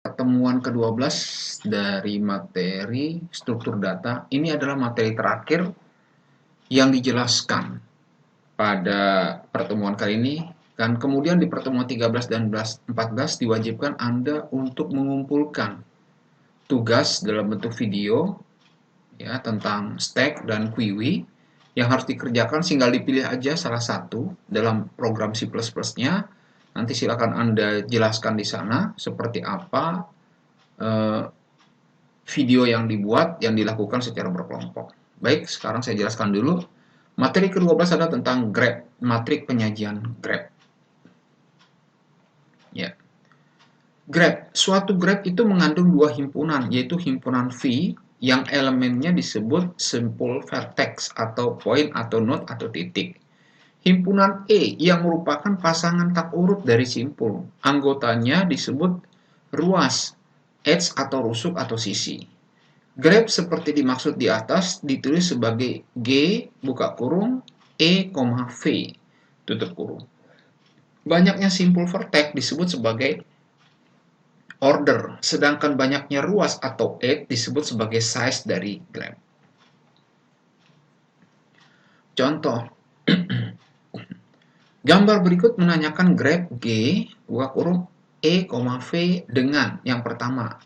Pertemuan ke-12 dari materi struktur data. Ini adalah materi terakhir yang dijelaskan pada pertemuan kali ini. Dan kemudian di pertemuan 13 dan 14 diwajibkan Anda untuk mengumpulkan tugas dalam bentuk video ya tentang stack dan QW yang harus dikerjakan. Tinggal dipilih aja salah satu dalam program C++-nya. Nanti silakan Anda jelaskan di sana seperti apa video yang dibuat yang dilakukan secara berkelompok. Baik, sekarang saya jelaskan dulu. Materi ke-12 adalah tentang grep, matrik penyajian grep. Ya. Grep, suatu grep itu mengandung dua himpunan, yaitu himpunan V yang elemennya disebut simple vertex atau poin atau node atau titik. Himpunan E yang merupakan pasangan tak urut dari simpul. Anggotanya disebut ruas, edge atau rusuk atau sisi. Grep seperti dimaksud di atas ditulis sebagai G buka kurung E, V tutup kurung. Banyaknya simpul vertex disebut sebagai order, sedangkan banyaknya ruas atau edge disebut sebagai size dari grep. Contoh, gambar berikut menanyakan grep G buka kurung E, V dengan yang pertama.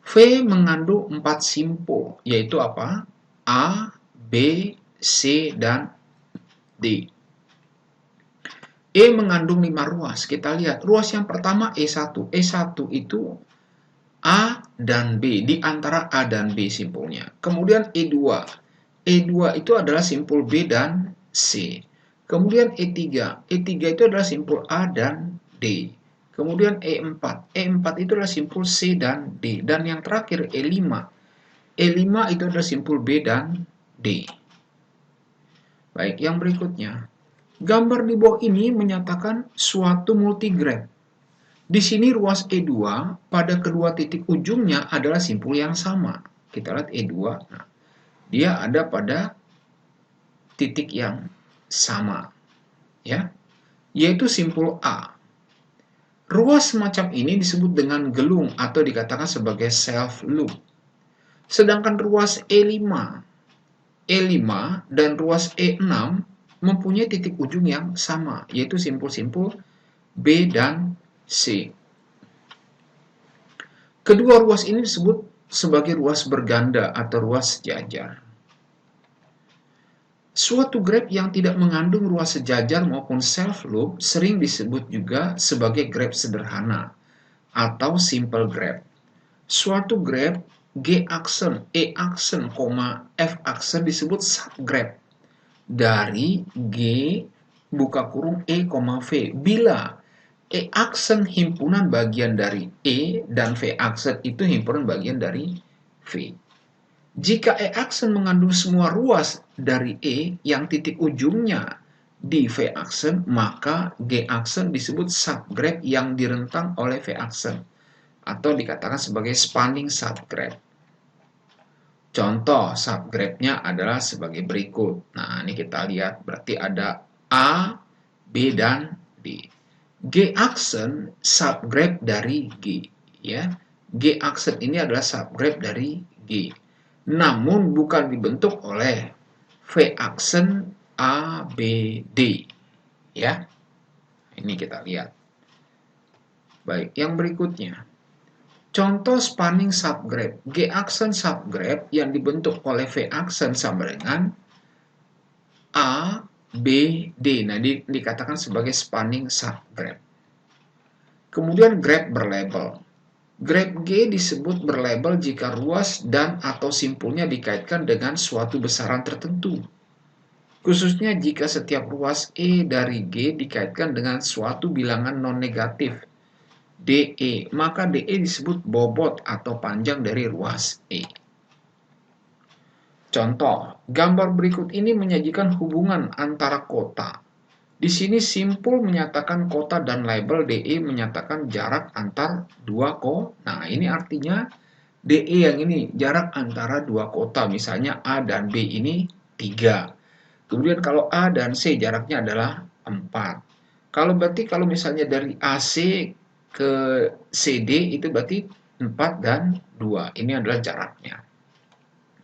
V mengandung 4 simpul, yaitu apa? A, B, C, dan D. E mengandung 5 ruas. Kita lihat, ruas yang pertama E1. E1 itu A dan B, di antara A dan B simpulnya. Kemudian E2. E2 itu adalah simpul B dan C. Kemudian E3. E3 itu adalah simpul A dan D. Kemudian E4. E4 itu adalah simpul C dan D. Dan yang terakhir E5. E5 itu adalah simpul B dan D. Baik, yang berikutnya. Gambar di bawah ini menyatakan suatu multigrep. Di sini ruas E2 pada kedua titik ujungnya adalah simpul yang sama. Kita lihat E2. Nah, dia ada pada titik yang sama. Ya, yaitu simpul A. Ruas semacam ini disebut dengan gelung atau dikatakan sebagai self loop. Sedangkan ruas E5 dan ruas E6 mempunyai titik ujung yang sama, yaitu simpul-simpul B dan C. Kedua ruas ini disebut sebagai ruas berganda atau ruas sejajar. Suatu grep yang tidak mengandung ruas sejajar maupun self loop sering disebut juga sebagai grep sederhana atau simple grep. Suatu grep G aksen, E aksen, F aksen disebut subgrep dari G buka kurung E, V bila E aksen himpunan bagian dari E dan V aksen itu himpunan bagian dari V. Jika E aksen mengandung semua ruas dari E yang titik ujungnya di V aksen, maka G aksen disebut subgrep yang direntang oleh V aksen atau dikatakan sebagai spanning subgrep. Contoh subgrepnya adalah sebagai berikut. Nah, ini kita lihat berarti ada A, B, dan D. G aksen subgrep dari G, ya. G aksen ini adalah subgrep dari G. Namun bukan dibentuk oleh V aksen A, B, D, ya. Ini kita lihat. Baik, yang berikutnya. Contoh spanning subgrep. G aksen subgrep yang dibentuk oleh V aksen sama dengan A, B, D. Nah, dikatakan sebagai spanning subgrep. Kemudian grep berlabel. Grep G disebut berlabel jika ruas dan atau simpulnya dikaitkan dengan suatu besaran tertentu. Khususnya jika setiap ruas E dari G dikaitkan dengan suatu bilangan non-negatif, DE, maka DE disebut bobot atau panjang dari ruas E. Contoh, gambar berikut ini menyajikan hubungan antara kota. Di sini simpul menyatakan kota dan label DE menyatakan jarak antar dua kota. Nah, ini artinya DE yang ini jarak antara dua kota, misalnya A dan B ini 3. Kemudian kalau A dan C jaraknya adalah 4. Kalau misalnya dari AC ke CD itu berarti 4 dan 2. Ini adalah jaraknya.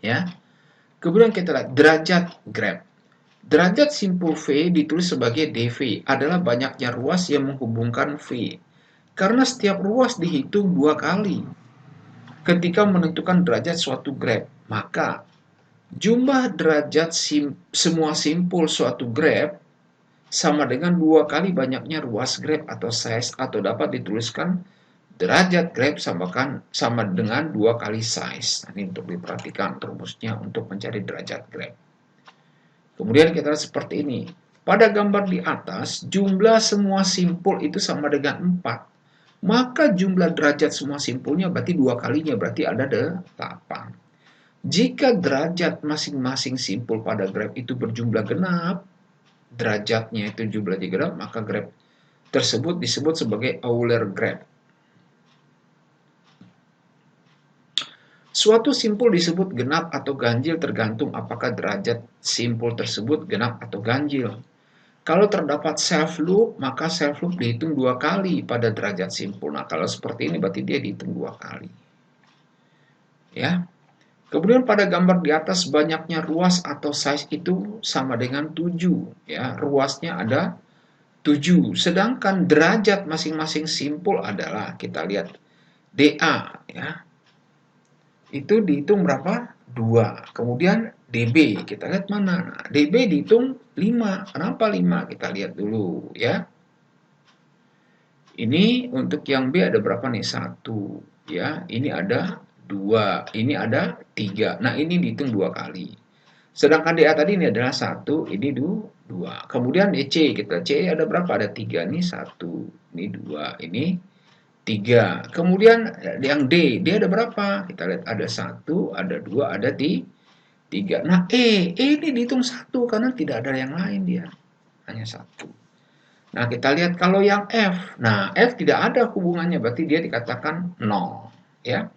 Ya. Kemudian kita lihat derajat grab. Derajat simpul V ditulis sebagai dV adalah banyaknya ruas yang menghubungkan V. Karena setiap ruas dihitung 2 kali ketika menentukan derajat suatu grab, maka jumlah derajat semua simpul suatu grab sama dengan 2 kali banyaknya ruas grab atau size, atau dapat dituliskan derajat grab sama dengan 2 kali size. Nah, ini untuk diperhatikan rumusnya untuk mencari derajat grab. Kemudian kita lihat seperti ini. Pada gambar di atas, jumlah semua simpul itu sama dengan 4. Maka jumlah derajat semua simpulnya berarti 2 kalinya, berarti ada 8. Jika derajat masing-masing simpul pada graf itu berjumlah genap, derajatnya itu jumlahnya genap, maka graf tersebut disebut sebagai Euler graph. Suatu simpul disebut genap atau ganjil tergantung apakah derajat simpul tersebut genap atau ganjil. Kalau terdapat self loop, maka self loop dihitung 2 kali pada derajat simpul. Nah, kalau seperti ini berarti dia dihitung 2 kali. Ya. Kemudian pada gambar di atas, banyaknya ruas atau size itu sama dengan 7. Ya, ruasnya ada 7. Sedangkan derajat masing-masing simpul adalah, kita lihat dA, ya. Itu dihitung berapa? 2. Kemudian dB, kita lihat mana? Nah, dB dihitung 5. Kenapa 5? Kita lihat dulu, ya. Ini untuk yang B ada berapa nih? 1, ya. Ini ada 2, ini ada 3. Nah, ini dihitung 2 kali. Sedangkan DA tadi ini adalah 1, ini 2. Kemudian C, kita C ada berapa? Ada 3, ini 1, ini 2, ini 3. Kemudian yang D ada berapa? Kita lihat ada 1, ada 2, ada 3. Nah, E ini dihitung 1 karena tidak ada yang lain dia. Hanya 1. Nah, kita lihat kalau yang F. Nah, F tidak ada hubungannya, berarti dia dikatakan 0. Ya.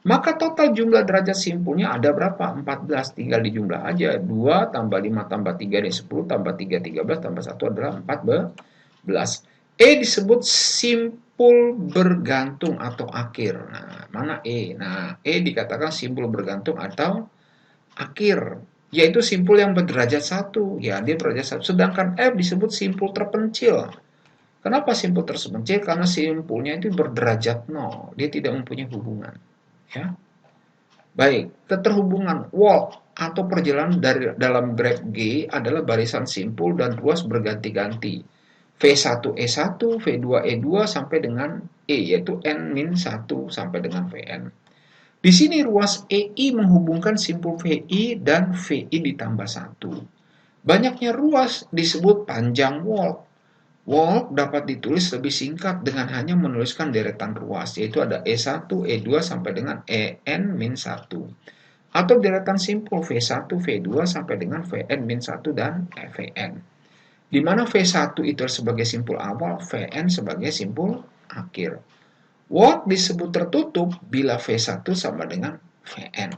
Maka total jumlah derajat simpulnya ada berapa? 14. Tinggal dijumlah aja. 2 tambah 5 tambah 3 ini 10, tambah 3, 13, tambah 1 adalah 14. E disebut simpul bergantung atau akhir. Nah, mana E? Nah, E dikatakan simpul bergantung atau akhir, yaitu simpul yang berderajat 1. Ya, dia berderajat 1. Sedangkan F disebut simpul terpencil. Kenapa simpul terpencil? Karena simpulnya itu berderajat 0. Dia tidak mempunyai hubungan. Ya. Baik, keterhubungan walk atau perjalanan dalam graf G adalah barisan simpul dan ruas berganti-ganti. V1E1, V2E2 sampai dengan E, yaitu N-1 sampai dengan Vn. Di sini ruas EI menghubungkan simpul VI dan VI ditambah 1. Banyaknya ruas disebut panjang walk. Walk dapat ditulis lebih singkat dengan hanya menuliskan deretan ruas, yaitu ada E1, E2 sampai dengan En-1. Atau deretan simpul V1, V2 sampai dengan Vn-1 dan Vn. Di mana V1 itu sebagai simpul awal, Vn sebagai simpul akhir. Walk disebut tertutup bila V1 sama dengan Vn.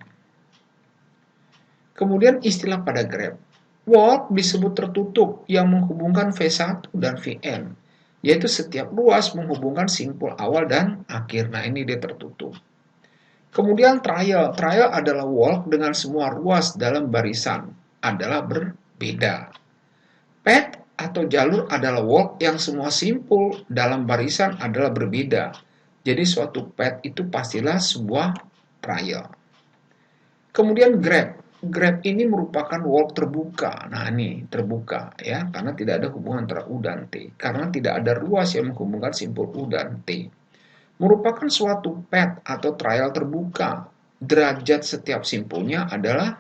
Kemudian istilah pada graf. Walk disebut tertutup yang menghubungkan V1 dan Vn, yaitu setiap ruas menghubungkan simpul awal dan akhir. Nah, ini dia tertutup. Kemudian trial. Trial adalah walk dengan semua ruas dalam barisan adalah berbeda. Path atau jalur adalah walk yang semua simpul dalam barisan adalah berbeda. Jadi suatu path itu pastilah sebuah trial. Kemudian graph. Graph ini merupakan walk terbuka. Nah, ini terbuka ya, karena tidak ada hubungan antara U dan T. Karena tidak ada ruas yang menghubungkan simpul U dan T. Merupakan suatu path atau trial terbuka. Derajat setiap simpulnya adalah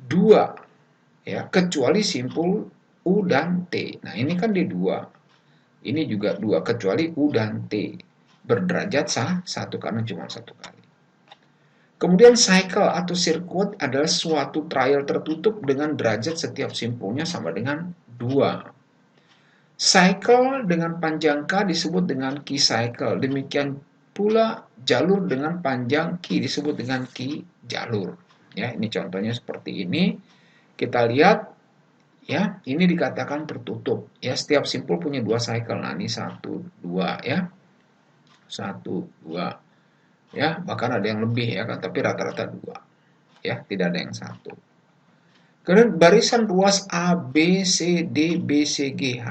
2 ya, kecuali simpul U dan T. Nah, ini kan di 2. Ini juga 2 kecuali U dan T. Berderajat 1 karena cuma 1 kali. Kemudian cycle atau sirkuit adalah suatu trial tertutup dengan derajat setiap simpulnya sama dengan 2. Cycle dengan panjang K disebut dengan Q cycle. Demikian pula jalur dengan panjang Q disebut dengan Q jalur. Ya, ini contohnya seperti ini. Kita lihat ya, ini dikatakan tertutup. Ya, setiap simpul punya 2 cycle. Nah, ini 1, 2 ya. 1, 2. Ya, bahkan ada yang lebih ya kan, tapi rata-rata 2. Ya, tidak ada yang 1. Kemudian barisan ruas A, B, C, D, B, C, G, H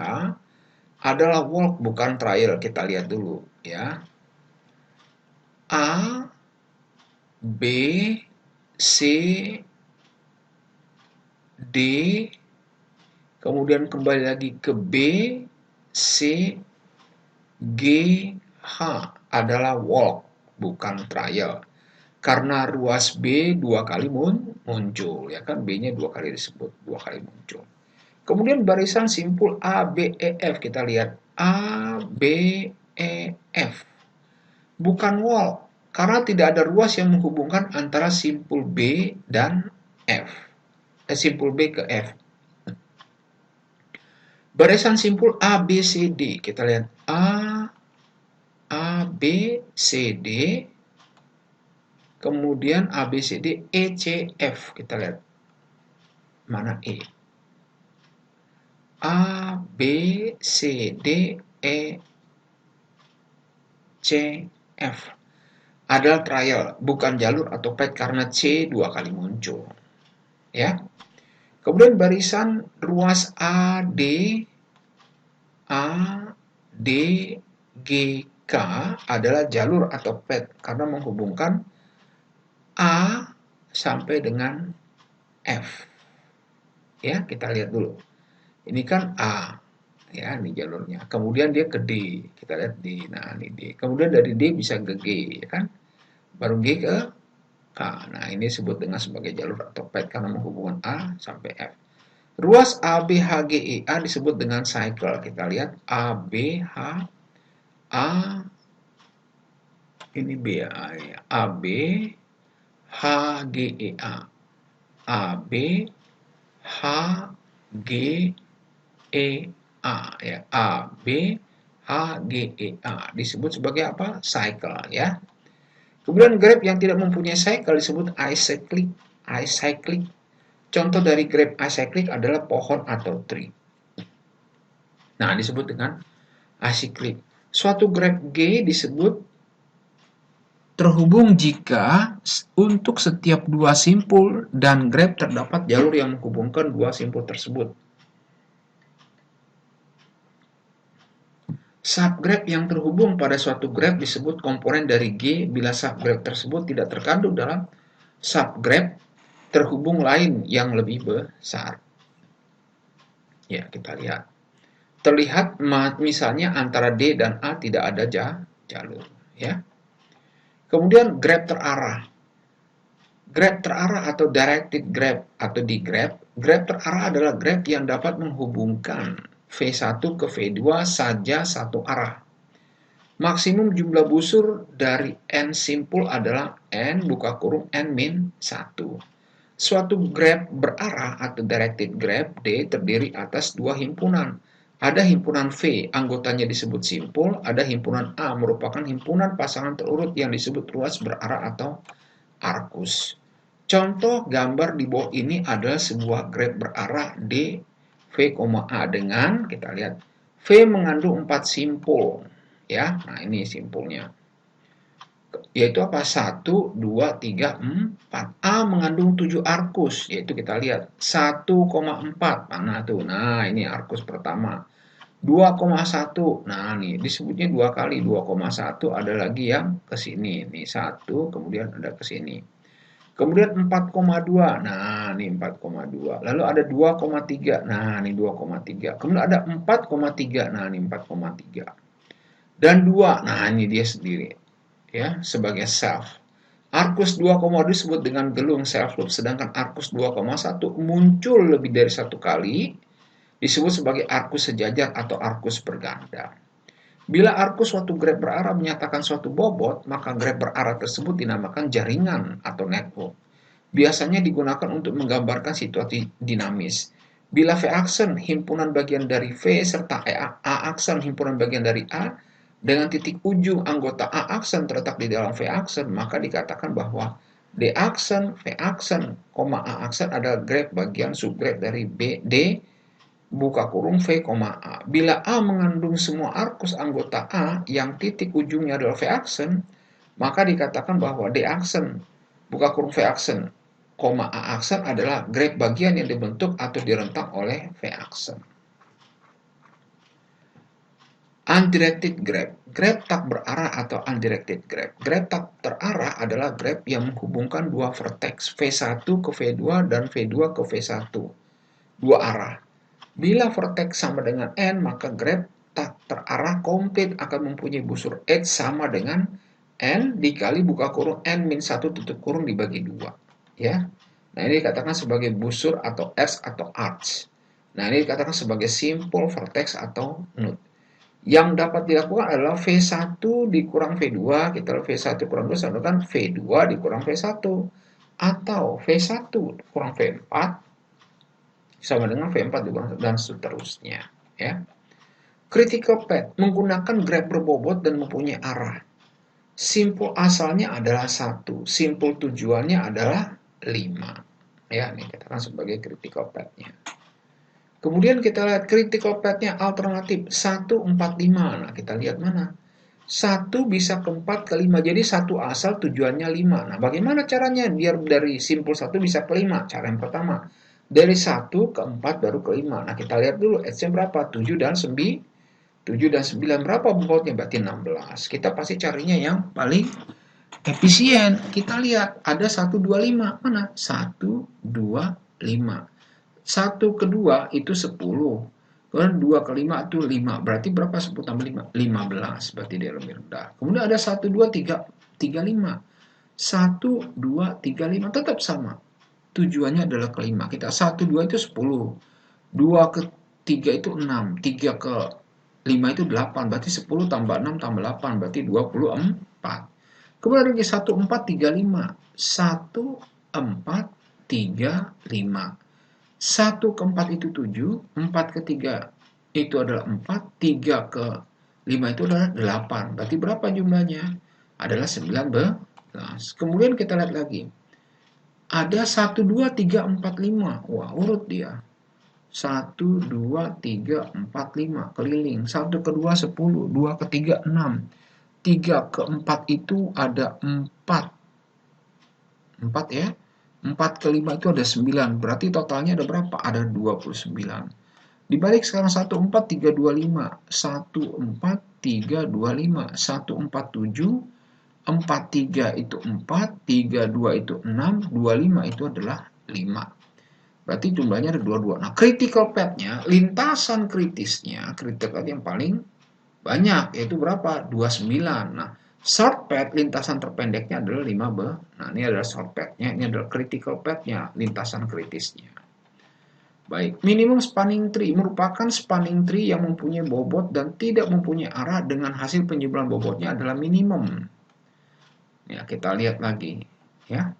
adalah walk bukan trial. Kita lihat dulu ya. A, B, C, D, kemudian kembali lagi ke B, C, G, H adalah walk bukan trial. Karena ruas B 2 kali muncul, ya kan, B-nya 2 kali disebut, 2 kali muncul. Kemudian barisan simpul A, B, E, F, kita lihat A, B, E, F. Bukan walk, karena tidak ada ruas yang menghubungkan antara simpul B dan F. Simpul B ke F. Barisan simpul A, B, C, D, kita lihat A, B, C, D, kemudian A, B, C, D, E, C, F, kita lihat mana E. A, B, C, D, E, C, F. Adalah trial, bukan jalur atau pad karena C 2 kali muncul. Ya. Kemudian barisan ruas A, D, G, K adalah jalur atau pad karena menghubungkan A sampai dengan F. Ya, kita lihat dulu. Ini kan A, ya, ini jalurnya. Kemudian dia ke D, kita lihat D. Nah, ini D. Kemudian dari D bisa ke G, ya kan? Baru G ke K. Nah, ini disebut dengan sebagai jalur atau pad karena menghubungkan A sampai F. Ruas A, B, H, G, E, A disebut dengan cycle. Kita lihat A, B, H, A, ini B ya, A, B, H, G, E, A. A, B, H, G, E, A. Ya, A, B, H, G, E, A. Disebut sebagai apa? Cycle, ya. Kemudian graf yang tidak mempunyai cycle disebut acyclic. Acyclic. Contoh dari graf acyclic adalah pohon atau tree. Nah, disebut dengan acyclic. Suatu graf G disebut terhubung jika untuk setiap dua simpul dan graf terdapat jalur yang menghubungkan dua simpul tersebut. Subgraf yang terhubung pada suatu graf disebut komponen dari G bila subgraf tersebut tidak terkandung dalam subgraf terhubung lain yang lebih besar. Ya, kita lihat. Terlihat misalnya antara D dan A tidak ada jalur, ya. Kemudian graf terarah. Graf terarah atau directed graph atau digraph. Graf terarah adalah graf yang dapat menghubungkan V1 ke V2 saja satu arah. Maksimum jumlah busur dari N simpul adalah N buka kurung N min 1. Suatu graf berarah atau directed graph D terdiri atas dua himpunan. Ada himpunan V, anggotanya disebut simpul. Ada himpunan A, merupakan himpunan pasangan terurut yang disebut ruas berarah atau arkus. Contoh gambar di bawah ini adalah sebuah graf berarah D, V, A dengan, kita lihat, V mengandung 4 simpul. Ya, nah ini simpulnya. Yaitu apa? 1, 2, 3, 4. A mengandung 7 arkus, yaitu kita lihat 1,4. Mana tuh? Nah, ini arkus pertama. 2,1. Nah, nih disebutnya 2 kali. 2,1 ada lagi yang ke sini. Nih 1, kemudian ada ke sini. Kemudian 4,2. Nah, ini 4,2. Lalu ada 2,3. Nah, ini 2,3. Kemudian ada 4,3. Nah, ini 4,3. Dan 2. Nah, ini dia sendiri. Ya, sebagai self. Arkus 2,2 disebut dengan gelung self loop, sedangkan arkus 2,1 muncul lebih dari satu kali disebut sebagai arkus sejajar atau arkus berganda. Bila arkus suatu graf berarah menyatakan suatu bobot, maka graf berarah tersebut dinamakan jaringan atau network. Biasanya digunakan untuk menggambarkan situasi dinamis. Bila V aksen himpunan bagian dari V serta A aksen himpunan bagian dari A dengan titik ujung anggota A aksen terletak di dalam V aksen, maka dikatakan bahwa D aksen, V aksen, A aksen adalah graf bagian subgraf dari D buka kurung V, A. Bila A mengandung semua arkus anggota A yang titik ujungnya adalah V aksen, maka dikatakan bahwa D aksen, buka kurung V aksen, koma A aksen adalah graf bagian yang dibentuk atau direntang oleh V aksen. Undirected graph, graph tak berarah atau undirected graph. Graph tak terarah adalah graph yang menghubungkan dua vertex, V1 ke V2 dan V2 ke V1, dua arah. Bila vertex sama dengan N, maka graph tak terarah komplit akan mempunyai busur H sama dengan N dikali buka kurung N min 1 tutup kurung dibagi 2. Ya. Nah, ini dikatakan sebagai busur atau arch atau arch. Nah, ini dikatakan sebagai simple vertex atau node. Yang dapat dilakukan adalah V1 dikurang V2, kita V1 kurang 2 sama dengan V2 dikurang V1. Atau V1 kurang V4 sama dengan V4 dikurang dan seterusnya. Ya. Critical path menggunakan graf berbobot dan mempunyai arah. Simpul asalnya adalah 1, simpul tujuannya adalah 5. Ya, ini katakan sebagai critical path-nya. Kemudian kita lihat critical path-nya alternatif 1, 4, 5. Nah, kita lihat mana? 1 bisa ke 4 ke 5. Jadi 1 asal tujuannya 5. Nah, bagaimana caranya biar dari simpul 1 bisa ke 5? Cara yang pertama, dari 1 ke 4 baru ke 5. Nah, kita lihat dulu H-nya berapa? 7 dan 9. 7 dan 9 berapa bobotnya? Berarti 16. Kita pasti carinya yang paling efisien. Kita lihat ada 1, 2, 5. Mana? 1, 2, 5. 1 ke 2 itu 10. Kemudian 2 ke 5 itu 5. Berarti berapa 10 tambah 5? 15. Berarti dia lebih rendah. Kemudian ada 1, 2, 3, 5. 1, 2, 3, 5. Tetap sama. Tujuannya adalah ke 5. Kita 1, 2 itu 10. 2 ke 3 itu 6. 3 ke 5 itu 8. Berarti 10 tambah 6 tambah 8. Berarti 24. Kemudian lagi 1, 4, 3, 5. 1, 4, 3, 5. 1 ke 4 itu 7, 4 ke 3 itu adalah 4, 3 ke 5 itu adalah 8. Berarti berapa jumlahnya? Adalah 19. Kemudian kita lihat lagi. Ada 1, 2, 3, 4, 5. Wah, urut dia. 1, 2, 3, 4, 5. Keliling. 1 ke 2, 10. 2 ke 3, 6. 3 ke 4 itu ada 4. 4 ya. 4 ke 5 itu ada 9. Berarti totalnya ada berapa? Ada 29. Dibalik sekarang 1, 4, 3, 2, 5. 1, 4, 3, 2, 5. 1, 4, 7. 4, 3 itu 4. 3, 2 itu 6. 25 itu adalah 5. Berarti jumlahnya ada 22. Nah, critical path-nya, lintasan kritisnya, critical path yang paling banyak, yaitu berapa? 29. Nah, short path, lintasan terpendeknya adalah 5B. Nah, ini adalah short path-nya, ini adalah critical path-nya, lintasan kritisnya. Baik, minimum spanning tree merupakan spanning tree yang mempunyai bobot dan tidak mempunyai arah dengan hasil penjumlahan bobotnya adalah minimum. Ya, kita lihat lagi. Ya.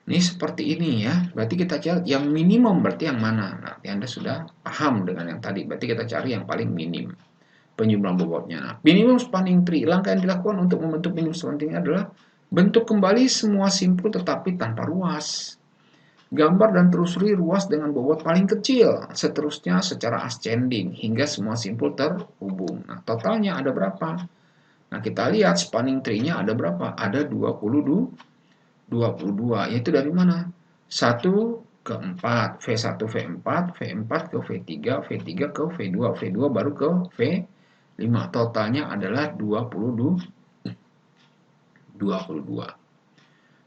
Ini seperti ini ya. Berarti kita cari yang minimum berarti yang mana? Nah, Anda sudah paham dengan yang tadi. Berarti kita cari yang paling minim penjumlahan bobotnya. Nah, minimum spanning tree, langkah yang dilakukan untuk membentuk minimum spanning tree adalah bentuk kembali semua simpul tetapi tanpa ruas. Gambar dan telusuri ruas dengan bobot paling kecil, seterusnya secara ascending hingga semua simpul terhubung. Nah, totalnya ada berapa? Nah, kita lihat spanning tree-nya ada berapa? Ada 22, yaitu dari mana? 1 ke 4, V1 V4, V4 ke V3, V3 ke V2, V2 baru ke V5. Totalnya adalah 22.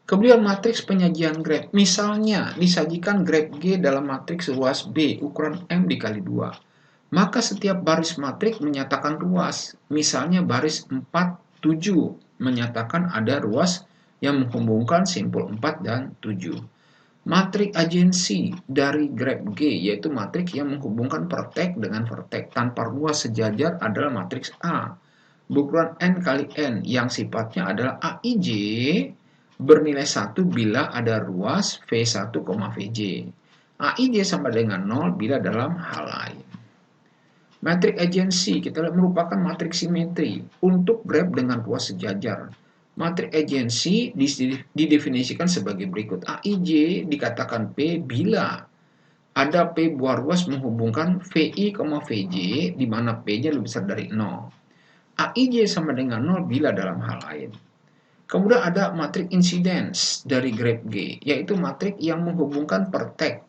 Kemudian matriks penyajian graf. Misalnya disajikan graf G dalam matriks ruas B ukuran M dikali 2. Maka setiap baris matriks menyatakan ruas. Misalnya baris 4, 7 menyatakan ada ruas yang menghubungkan simpul 4 dan 7. Matriks agensi dari graf G yaitu matriks yang menghubungkan vertex dengan vertex tanpa ruas sejajar adalah matriks A. Berukuran N kali N yang sifatnya adalah AIJ bernilai 1 bila ada ruas V1, Vj. AIJ sama dengan 0 bila dalam hal lain. Matriks agensi kita lihat merupakan matriks simetri untuk graf dengan ruas sejajar. Matriks agensi didefinisikan sebagai berikut. AIJ dikatakan P bila ada P buah ruas menghubungkan VI, Vj di mana P-nya lebih besar dari 0. Aij sama dengan 0 bila dalam hal lain. Kemudian ada matrik incidence dari grep G, yaitu matrik yang menghubungkan per tag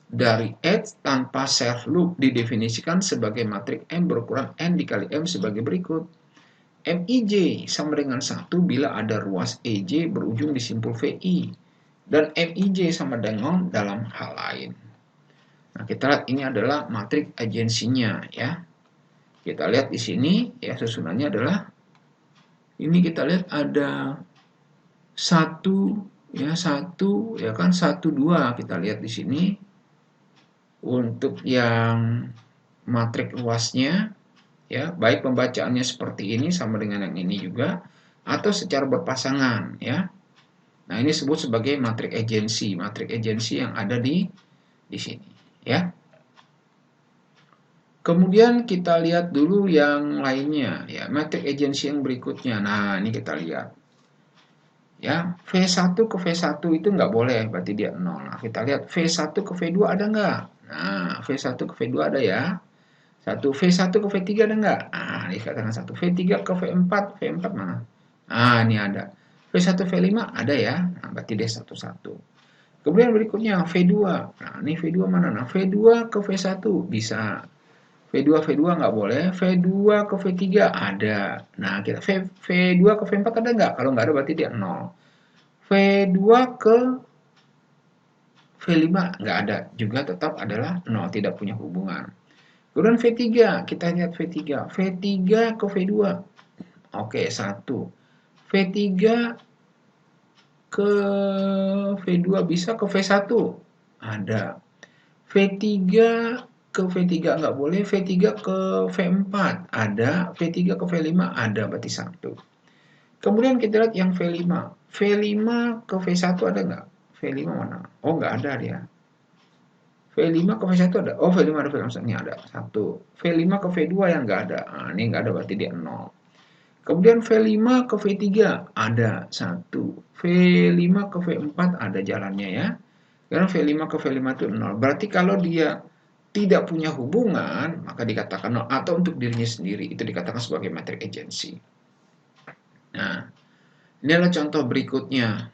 dari H tanpa self loop didefinisikan sebagai matrik M berukuran N dikali M sebagai berikut. Mij sama dengan 1 bila ada ruas EJ berujung di simpul VI, dan Mij sama dengan dalam hal lain. Nah, kita lihat ini adalah matrik agensinya ya. Kita lihat di sini ya, susunannya adalah ini, kita lihat ada 1 ya, 1 ya kan, 1 2 kita lihat di sini untuk yang matrik luasnya ya, baik pembacaannya seperti ini sama dengan yang ini juga atau secara berpasangan ya. Nah, ini disebut sebagai matrik agensi yang ada di sini ya. Kemudian kita lihat dulu yang lainnya ya, matrik agensi yang berikutnya. Nah, ini kita lihat ya, V1 ke V1 itu nggak boleh, berarti dia 0. Nah, kita lihat V1 ke V2 ada nggak? Nah, V1 ke V2 ada ya. V1 ke V3 ada nggak? Nah, dikatakan 1. V3 ke V4, V4 mana? Nah, ini ada. V1 V5 ada ya. Nah, berarti dia 1 1. Kemudian berikutnya V2. Nah, ini V2 mana? Nah, V2 ke V1 bisa. V2 nggak boleh. V2 ke V3 ada. Nah, kita V2 ke V4 ada nggak? Kalau nggak ada berarti dia 0. V2 ke V5 nggak ada. Juga tetap adalah 0, tidak punya hubungan. Kemudian V3, kita lihat V3. V3 ke V2. Oke, 1. V3 ke V2 bisa, ke V1 ada. V3 ke V3 nggak boleh, V3 ke V4 ada, V3 ke V5 ada, berarti 1. Kemudian kita lihat yang V5. V5 ke V1 ada nggak? V5 mana? Oh, nggak ada dia. V5 ke V1 ada. Oh, V5 ada, V5 ini ada. 1. V5 ke V2 yang nggak ada. Nah, ini nggak ada, berarti dia 0. Kemudian V5 ke V3 ada. 1. V5 ke V4 ada jalannya ya. Karena V5 ke V5 itu 0. Berarti kalau dia tidak punya hubungan, maka dikatakan 0. Atau untuk dirinya sendiri, itu dikatakan sebagai matrik agensi. Nah, ini adalah contoh berikutnya.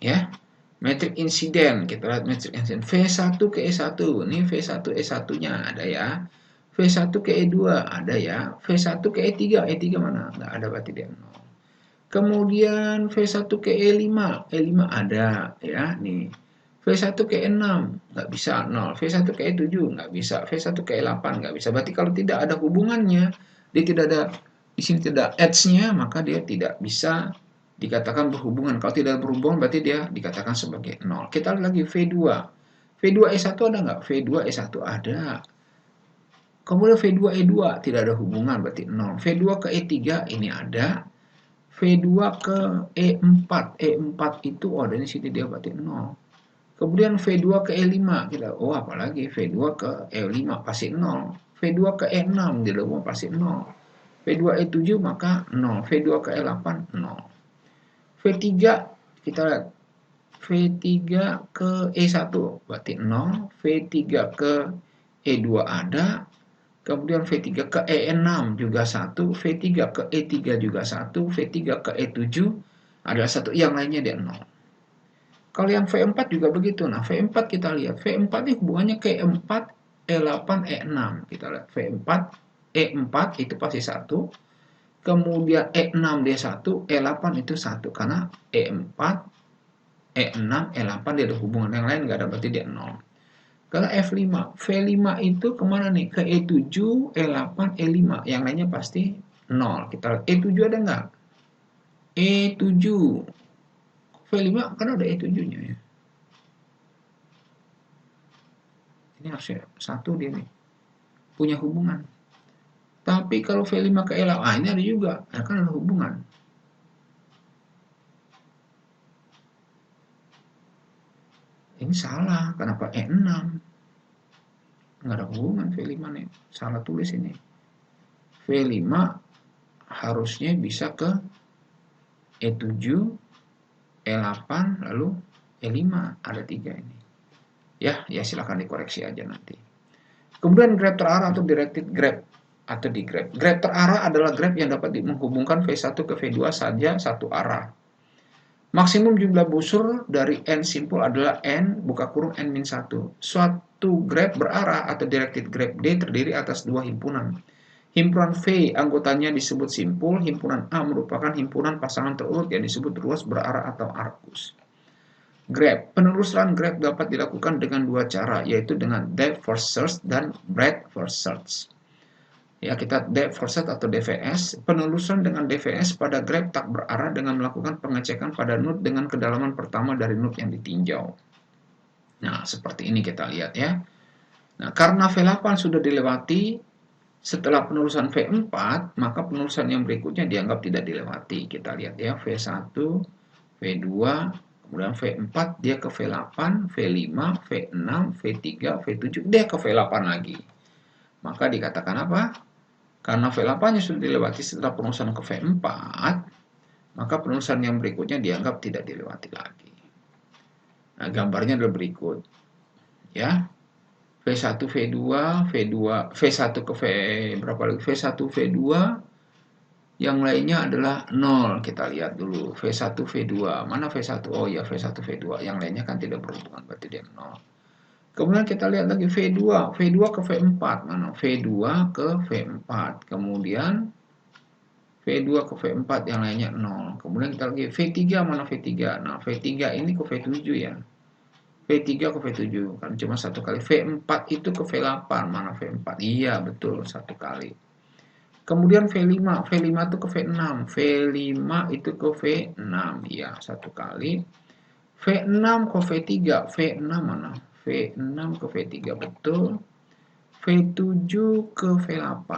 Ya. Matrik insiden, kita lihat matrik insiden. V1 ke E1, ini V1 E1-nya ada ya. V1 ke E2 ada ya. V1 ke E3, E3 mana? Nggak ada, berarti dia 0. Kemudian V1 ke E5, E5 ada ya. Nih. V1 ke E6, nggak bisa 0. V1 ke E7, nggak bisa. V1 ke E8, nggak bisa. Berarti kalau tidak ada hubungannya, dia tidak ada, di sini tidak edge-nya, maka dia tidak bisa dikatakan berhubungan. Kalau tidak berhubungan berarti dia dikatakan sebagai 0. Kita lihat lagi V2. V2 E1 ada nggak? V2 E1 ada. Kemudian V2 E2 tidak ada hubungan, berarti 0. V2 ke E3 ini ada. V2 ke E4. E4 itu ada di sini, dia berarti 0. Kemudian V2 ke E5 kita, oh apalagi V2 ke E5 pasti 0. V2 ke E6 di dalam pasti 0. V2 E7 maka 0. V2 ke E8 0. V3 kita lihat, V3 ke E1 berarti 0, V3 ke E2 ada, kemudian V3 ke E6 juga 1, V3 ke E3 juga 1, V3 ke E7 adalah 1, yang lainnya dia 0. Kalau yang V4 juga begitu. Nah, V4 kita lihat, V4 ini hubungannya ke E4, E8, E6. Kita lihat V4, E4 itu pasti 1. Kemudian E6 dia 1, E8 itu 1. Karena E4, E6, E8 dia ada hubungan, yang lain nggak ada, berarti dia 0. Kalau F5, V5 itu kemana nih? Ke E7, E8, E5. Yang lainnya pasti 0. Kita lihat E7 ada nggak? E7. V5 kan ada E7-nya ya. Ini harusnya 1 dia nih. Punya hubungan. Tapi kalau V5 ke E8, ini ada juga. Ya kan ada hubungan. Ini salah. Kenapa E6? Nggak ada hubungan V5 nih. Salah tulis ini. V5 harusnya bisa ke E7, E8, lalu E5. Ada 3 ini. Ya silahkan dikoreksi aja nanti. Kemudian grab terarah atau directed grab atau di grab. Grab terarah adalah grab yang dapat menghubungkan V1 ke V2 saja satu arah. Maksimum jumlah busur dari n simpul adalah n buka kurung n-1. Suatu grab berarah atau directed grab D terdiri atas dua himpunan. Himpunan V anggotanya disebut simpul, himpunan A merupakan himpunan pasangan terurut yang disebut ruas berarah atau arcus. Grab. Penelusuran grab dapat dilakukan dengan dua cara, yaitu dengan depth first search dan breadth first search. Ya, kita depth first search atau DFS. Penelusuran dengan DFS pada grab tak berarah dengan melakukan pengecekan pada node dengan kedalaman pertama dari node yang ditinjau. Nah, seperti ini kita lihat ya. Nah, karena V8 sudah dilewati, setelah penelusuran V4, maka penelusuran yang berikutnya dianggap tidak dilewati. Kita lihat ya, V1, V2, kemudian V4 dia ke V8, V5, V6, V3, V7, dia ke V8 lagi. Maka dikatakan apa? Karena V8-nya sudah dilewati setelah penelusuran ke V4, maka penelusuran yang berikutnya dianggap tidak dilewati lagi. Nah, gambarnya adalah berikut. Ya. V1, V2, V1 ke V berapa lagi? V1, V2, yang lainnya adalah 0. Kita lihat dulu. V1, V2. Mana V1? Oh ya, V1, V2. Yang lainnya kan tidak berhubungan, berarti dia 0. Kemudian kita lihat lagi V2. V2 ke V4. Mana? V2 ke V4. Kemudian V2 ke V4 yang lainnya 0. Kemudian kita lagi V3. Mana V3? Nah, V3 ini ke V7 ya. V3 ke V7. Kan cuma satu kali. V4 itu ke V8. Mana V4? Iya, betul. Satu kali. Kemudian V5. V5 itu ke V6. V5 itu ke V6. Ya, satu kali. V6 ke V3. V6 mana? V6 ke V3, betul. V7 ke V8.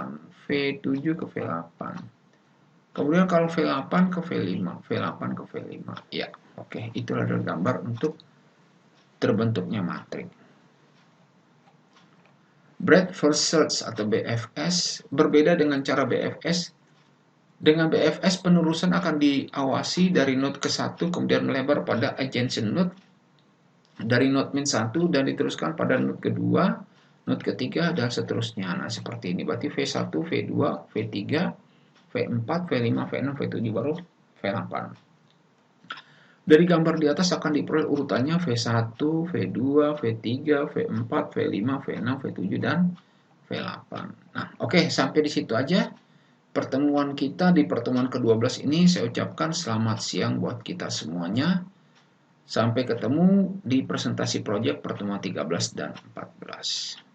V7 ke V8. Kemudian kalau V8 ke V5. V8 ke V5. Ya, oke. Itulah gambar untuk terbentuknya matrik. Breadth first search atau BFS berbeda dengan cara BFS. Dengan BFS, penelusuran akan diawasi dari node ke-1 kemudian melebar pada adjacent node dari node min-1 dan diteruskan pada node kedua, node ketiga, dan seterusnya. Nah, seperti ini. Berarti V1, V2, V3, V4, V5, V6, V7, baru V8. Dari gambar di atas akan diperoleh urutannya V1, V2, V3, V4, V5, V6, V7, dan V8. Nah, oke, sampai di situ aja pertemuan kita di pertemuan ke-12 ini. Saya ucapkan selamat siang buat kita semuanya. Sampai ketemu di presentasi proyek pertemuan 13 dan 14.